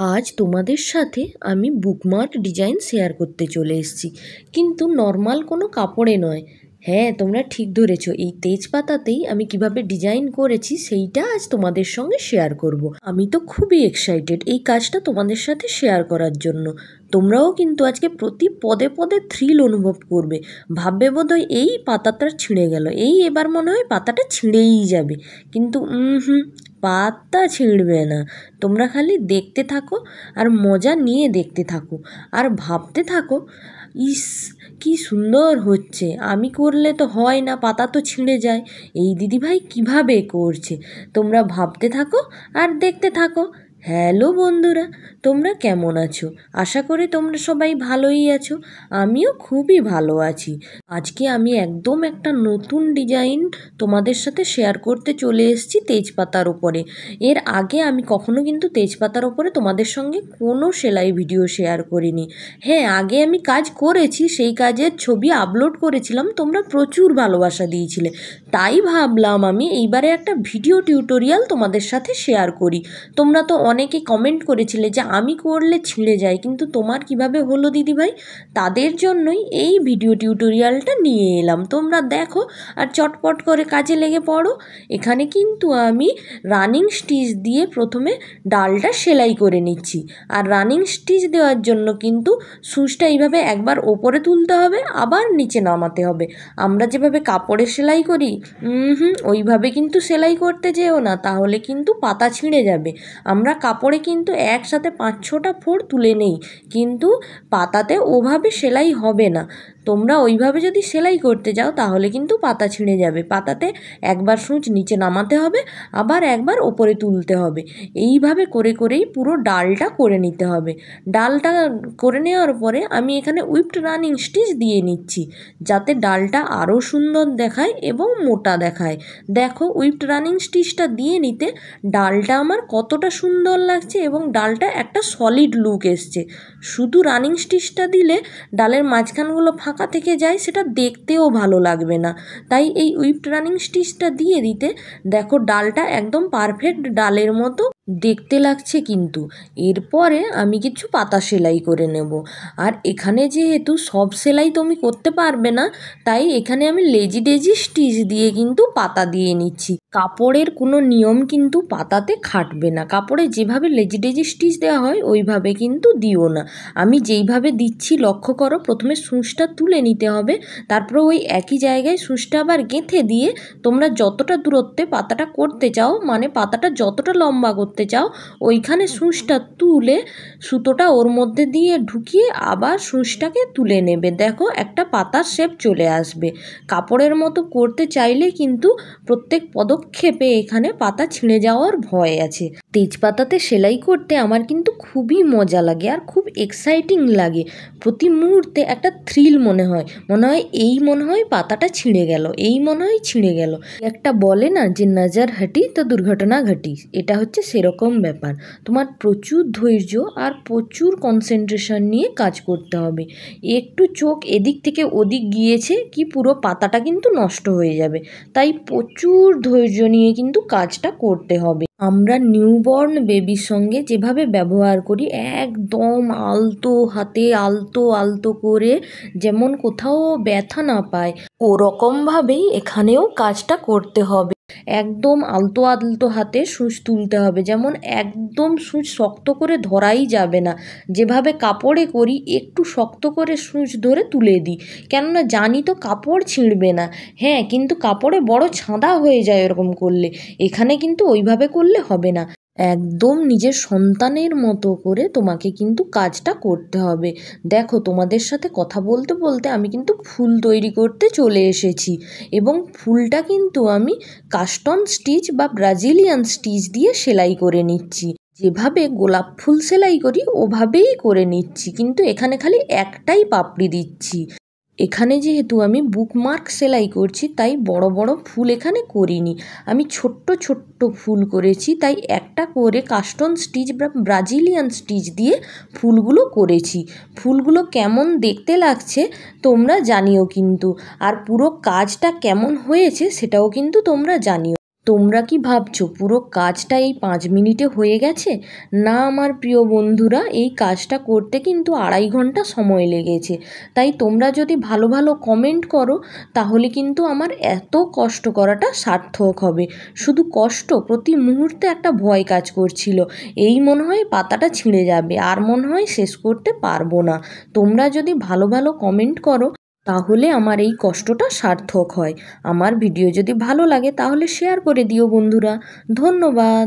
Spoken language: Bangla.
আজ তোমাদের সাথে আমি বুকমার্ক ডিজাইন শেয়ার করতে চলে এসেছি, কিন্তু নর্মাল কোনো কাপড়ে নয়। হ্যাঁ, তোমরা ঠিক ধরেছো, এই তেজপাতাতেই আমি কিভাবে ডিজাইন করেছি সেইটা আজ তোমাদের সঙ্গে শেয়ার করব। আমি তো খুবই এক্সাইটেড এই কাজটা তোমাদের সাথে শেয়ার করার জন্য। তোমরাও কিন্তু আজকে প্রতি পদে পদে থ্রিল অনুভব করবে। ভাববে বোধহয় এই পাতাটা ছিঁড়ে গেল, এবার মনে হয় পাতাটা ছিঁড়েই যাবে, কিন্তু পাতা ছিঁড়বে না। তোমরা খালি দেখতে থাকো আর মজা নিয়ে দেখতে থাকো আর ভাবতে থাকো, ইস কি সুন্দর হচ্ছে, আমি করলে তো হয় না, পাতা তো ছিঁড়ে যায়, এই দিদিভাই কিভাবে করছে। তোমরা ভাবতে থাকো আর দেখতে থাকো। হ্যালো বন্ধুরা, তোমরা কেমন আছো? আশা করি তোমরা সবাই ভালোই আছো। আমিও খুবই ভালো আছি। আজকে আমি একদম একটা নতুন ডিজাইন তোমাদের সাথে শেয়ার করতে চলে এসেছি তেজপাতার উপরে। এর আগে আমি কখনো কিন্তু তেজপাতার উপরে তোমাদের সঙ্গে কোনো সেলাই ভিডিও শেয়ার করিনি। হ্যাঁ, আগে আমি কাজ করেছি, সেই কাজের ছবি আপলোড করেছিলাম, তোমরা প্রচুর ভালোবাসা দিয়েছিলে, তাই ভাবলাম আমি এইবারে একটা ভিডিও টিউটোরিয়াল তোমাদের সাথে শেয়ার করি। তোমরা তো অনেকে কমেন্ট করেছিলে যে আমি করলে ছিঁড়ে যায়, কিন্তু তোমার কিভাবে হলো দিদিভাই, তাদের জন্যই এই ভিডিও টিউটোরিয়ালটা নিয়ে এলাম। তোমরা দেখো আর চটপট করে কাজে লেগে পড়ো। এখানে কিন্তু আমি রানিং স্টিচ দিয়ে প্রথমে ডালটা সেলাই করে নিচ্ছি, আর রানিং স্টিচ দেওয়ার জন্য কিন্তু সুচটা এইভাবে একবার ওপরে তুলতে হবে, আবার নিচে নামাতে হবে। আমরা যেভাবে কাপড়ে সেলাই করি ওইভাবে কিন্তু সেলাই করতে যেও না, তাহলে কিন্তু পাতা ছিঁড়ে যাবে। আমরা কাপড়ে কিন্তু একসাথে 5-6টা ফোড় তুলে নেই, কিন্তু পাতাতে ওভাবে সেলাই হবে না। তোমরা ওইভাবে যদি সেলাই করতে যাও তাহলে কিন্তু পাতা ছিঁড়ে যাবে। পাতাতে একবার সূচ নিচে নামাতে হবে, আবার একবার ওপরে তুলতে হবে। এইভাবে করে করেই পুরো ডালটা করে নিতে হবে। ডালটা করে নেওয়ার পরে আমি এখানে উইপড রানিং স্টিচ দিয়ে নিচ্ছি, যাতে ডালটা আরও সুন্দর দেখায় এবং মোটা দেখায়। দেখো, উইপড রানিং স্টিচটা দিয়ে নিতে ডালটা আমার কতটা সুন্দর লাগছে এবং ডালটা একটা সলিড লুক এসছে। শুধু রানিং স্টিচটা দিলে ডালের মাঝখানগুলো ফাঁকা থেকে যায়, সেটা দেখতেও ভালো লাগবে না। তাই এই উইপড রানিং স্টিচটা দিয়ে দিতে দেখো ডালটা একদম পারফেক্ট ডালের মতো দেখতে লাগছে। কিন্তু এরপরে আমি কিছু পাতা সেলাই করে নেব, আর এখানে যেহেতু সব সেলাই তুমি করতে পারবে না, তাই এখানে আমি লেজি ডেজি স্টিচ দিয়ে কিন্তু পাতা দিয়ে নিচ্ছি। কাপড়ের কোনো নিয়ম কিন্তু পাতাতে খাটবে না, কাপড়ে যেভাবে লেজি ডেজি স্টিচ দেওয়া হয় ওইভাবে কিন্তু দিও না। আমি যেইভাবে দিচ্ছি লক্ষ্য করো, প্রথমে সূচটা তুলে নিতে হবে, তারপর ওই একই জায়গায় সূচটা আবার গেঁথে দিয়ে তোমরা যতটা দূরত্বে পাতাটা করতে চাও, মানে পাতাটা যতটা লম্বা করতে চাও, ওইখানে সূচটা তুলে সুতোটা ওর মধ্যে দিয়ে ঢুকিয়ে আবার সূচটাকে তুলে নেবে। দেখো একটা পাতার শেপ চলে আসবে। কাপড়ের মতো করতে চাইলে কিন্তু প্রত্যেক পদক্ষেপে এখানে পাতা ছিঁড়ে যাওয়ার ভয় আছে। তেজপাতাতে সেলাই করতে আমার কিন্তু খুবই মজা লাগে আর খুব এক্সাইটিং লাগে। প্রতি মুহূর্তে একটা থ্রিল মনে হয় মনে হয় পাতাটা ছিঁড়ে গেল, মনে হয় ছিঁড়ে গেল। একটা বলে না যে নজর হটি তো দুর্ঘটনা ঘটি, এটা হচ্ছে সেরকম ব্যাপার। তোমার প্রচুর ধৈর্য আর প্রচুর কনসেন্ট্রেশন নিয়ে কাজ করতে হবে। একটু চোখ এদিক থেকে ওদিক গিয়েছে কি পুরো পাতাটা কিন্তু নষ্ট হয়ে যাবে, তাই প্রচুর ধৈর্য নিয়ে কিন্তু কাজটা করতে হবে। আমরা নিউবর্ন বেবির সঙ্গে যেভাবে ব্যবহার করি, একদম আলতো হাতে আলতো আলতো করে, যেমন কোথাও ব্যথা না পায় ওরকমভাবেই এখানেও কাজটা করতে হবে। একদম আলতো আলতো হাতে সূচ তুলতে হবে, যেমন একদম সূচ শক্ত করে ধরাই যাবে না। যেভাবে কাপড়ে করি একটু শক্ত করে সূচ ধরে তুলে দিই, কেননা জানি তো কাপড় ছিঁড়বে না। হ্যাঁ, কিন্তু কাপড়ে বড় ছাঁদা হয়ে যায় এরকম করলে, এখানে কিন্তু ওইভাবে করলে হবে না। একদম নিজের সন্তানের মতো করে তোমাকে কিন্তু কাজটা করতে হবে। দেখো, তোমাদের সাথে কথা বলতে বলতে আমি কিন্তু ফুল তৈরি করতে চলে এসেছি, এবং ফুলটা কিন্তু আমি কাস্টন স্টিচ বা ব্রাজিলিয়ান স্টিচ দিয়ে সেলাই করে নিচ্ছি। যেভাবে গোলাপ ফুল সেলাই করি ওভাবেই করে নিচ্ছি, কিন্তু এখানে খালি একটাই পাপড়ি দিচ্ছি। এখানে যেহেতু আমি বুকমার্ক সেলাই করছি, তাই বড় বড় ফুল এখানে করিনি, আমি ছোট্ট ছোট্ট ফুল করেছি। তাই একটা করে কাস্টন স্টিচ বা ব্রাজিলিয়ান স্টিচ দিয়ে ফুলগুলো করেছি। ফুলগুলো কেমন দেখতে লাগছে তোমরা জানিও কিন্তু, আর পুরো কাজটা কেমন হয়েছে সেটাও কিন্তু তোমরা জানিও। তোমরা কি ভাবছো পুরো কাজটা এই 5 মিনিটে হয়ে গেছে? না আমার প্রিয় বন্ধুরা, এই কাজটা করতে কিন্তু 2.5 ঘন্টা সময় লেগেছে। তাই তোমরা যদি ভালো ভালো কমেন্ট করো তাহলে কিন্তু আমার এত কষ্ট করাটা সার্থক হবে। শুধু কষ্ট, প্রতি মুহূর্তে একটা ভয় কাজ করছিল। এই মনে হয় পাতাটা ছিঁড়ে যাবে, আর মনে হয় শেষ করতে পারবো না। তোমরা যদি ভালো ভালো কমেন্ট করো তাহলে আমার এই কষ্টটা সার্থক হয়। আমার ভিডিও যদি ভালো লাগে তাহলে শেয়ার করে দিও বন্ধুরা। ধন্যবাদ।